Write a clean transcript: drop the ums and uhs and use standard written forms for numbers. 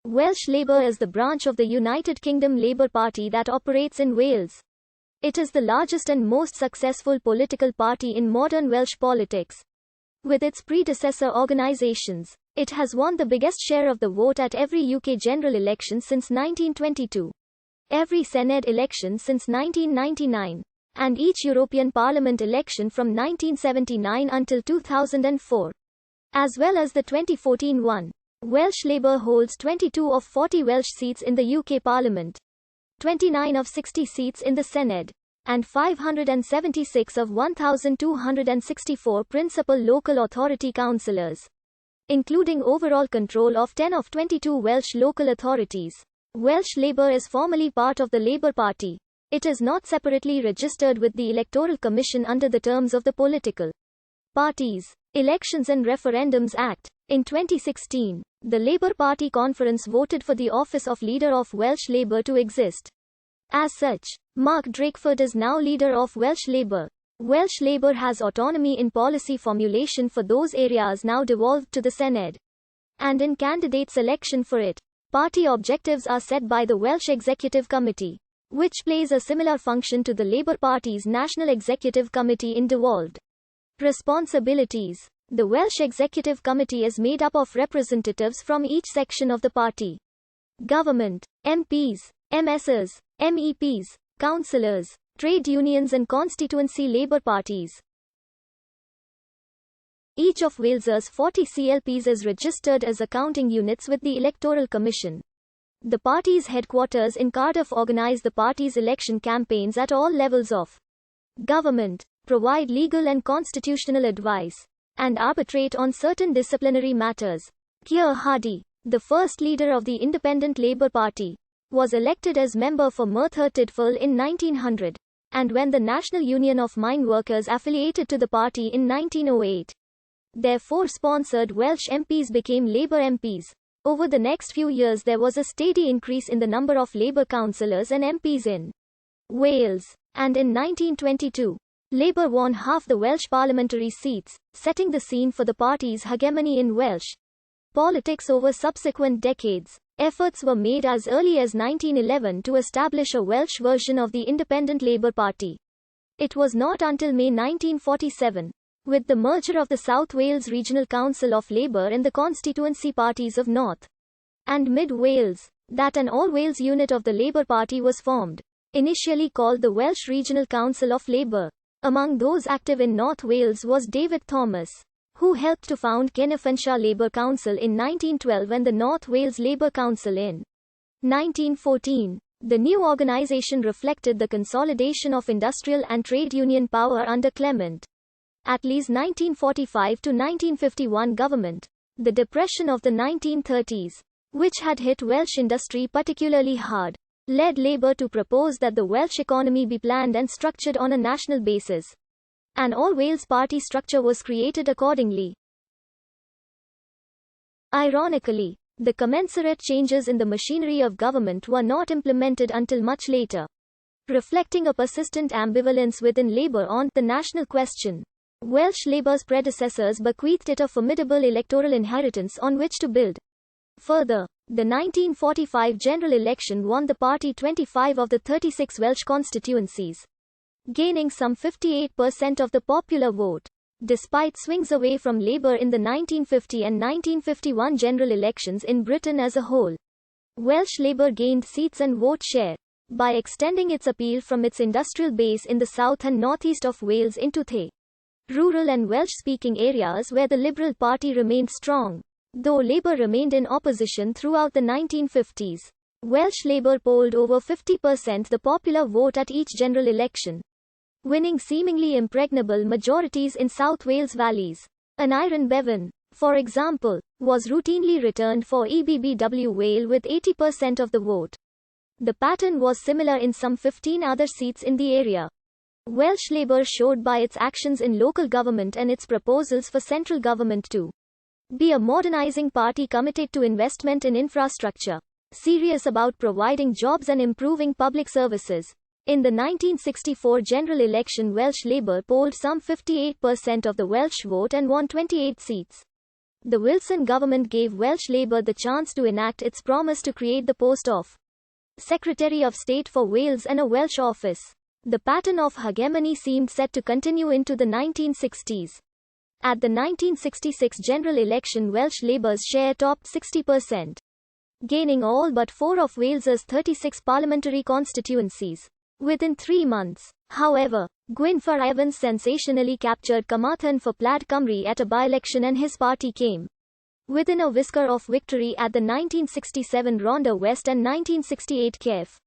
Welsh Labour is the branch of the United Kingdom Labour Party that operates in Wales. It is the largest and most successful political party in modern Welsh politics. With its predecessor organisations, it has won the biggest share of the vote at every UK general election since 1922, every Senedd election since 1999, and each European Parliament election from 1979 until 2004, as well as the 2014 one. Welsh Labour holds 22 of 40 Welsh seats in the UK Parliament, 29 of 60 seats in the Senedd, and 576 of 1,264 principal local authority councillors, including overall control of 10 of 22 Welsh local authorities. Welsh Labour is formally part of the Labour Party. It is not separately registered with the Electoral Commission under the terms of the Political Parties, Elections and Referendums Act. In 2016, the Labour Party conference voted for the office of Leader of Welsh Labour to exist. As such, Mark Drakeford is now leader of Welsh Labour. Welsh Labour has autonomy in policy formulation for those areas now devolved to the Senedd, and in candidate selection for it. Party objectives are set by the Welsh Executive Committee, which plays a similar function to the Labour Party's National Executive Committee in devolved responsibilities. The Welsh Executive Committee is made up of representatives from each section of the party: government, MPs, MSs, MEPs, councillors, trade unions and constituency Labour parties. Each of Wales's 40 CLPs is registered as accounting units with the Electoral Commission. The party's headquarters in Cardiff organise the party's election campaigns at all levels of government, provide legal and constitutional advice, and arbitrate on certain disciplinary matters. Keir Hardie, the first leader of the Independent Labour Party, was elected as member for Merthyr Tydfil in 1900, and when the National Union of Mine Workers affiliated to the party in 1908. Their four sponsored Welsh MPs became Labour MPs. Over the next few years there was a steady increase in the number of Labour councillors and MPs in Wales, and in 1922, Labour won half the Welsh parliamentary seats, setting the scene for the party's hegemony in Welsh politics over subsequent decades. Efforts were made as early as 1911 to establish a Welsh version of the Independent Labour Party. It was not until May 1947, with the merger of the South Wales Regional Council of Labour and the constituency parties of North and Mid Wales, that an all-Wales unit of the Labour Party was formed, initially called the Welsh Regional Council of Labour. Among those active in North Wales was David Thomas, who helped to found Cynefenshire Labour Council in 1912 and the North Wales Labour Council in 1914. The new organisation reflected the consolidation of industrial and trade union power under Clement Attlee's 1945 to 1951 government. The depression of the 1930s, which had hit Welsh industry particularly hard, led Labour to propose that the Welsh economy be planned and structured on a national basis. An all-Wales party structure was created accordingly. Ironically, the commensurate changes in the machinery of government were not implemented until much later, reflecting a persistent ambivalence within Labour on the national question. Welsh Labour's predecessors bequeathed it a formidable electoral inheritance on which to build. Further, the 1945 general election won the party 25 of the 36 Welsh constituencies, gaining some 58% of the popular vote. Despite swings away from Labour in the 1950 and 1951 general elections in Britain as a whole, Welsh Labour gained seats and vote share by extending its appeal from its industrial base in the south and northeast of Wales into the rural and Welsh-speaking areas where the Liberal Party remained strong. Though Labour remained in opposition throughout the 1950s, Welsh Labour polled over 50% the popular vote at each general election, winning seemingly impregnable majorities in South Wales valleys. Aneurin Bevan, for example, was routinely returned for EBBW Vale with 80% of the vote. The pattern was similar in some 15 other seats in the area. Welsh Labour showed by its actions in local government and its proposals for central government to be a modernising party committed to investment in infrastructure, serious about providing jobs and improving public services. In the 1964 general election, Welsh Labour polled some 58% of the Welsh vote and won 28 seats. The Wilson government gave Welsh Labour the chance to enact its promise to create the post of Secretary of State for Wales and a Welsh office. The pattern of hegemony seemed set to continue into the 1960s. At the 1966 general election, Welsh Labour's share topped 60%, gaining all but 4 of Wales's 36 parliamentary constituencies within 3 months. However, Gwynfor Evans sensationally captured Carmarthen for Plaid Cymru at a by-election, and his party came within a whisker of victory at the 1967 Rhondda West and 1968 Cardiff.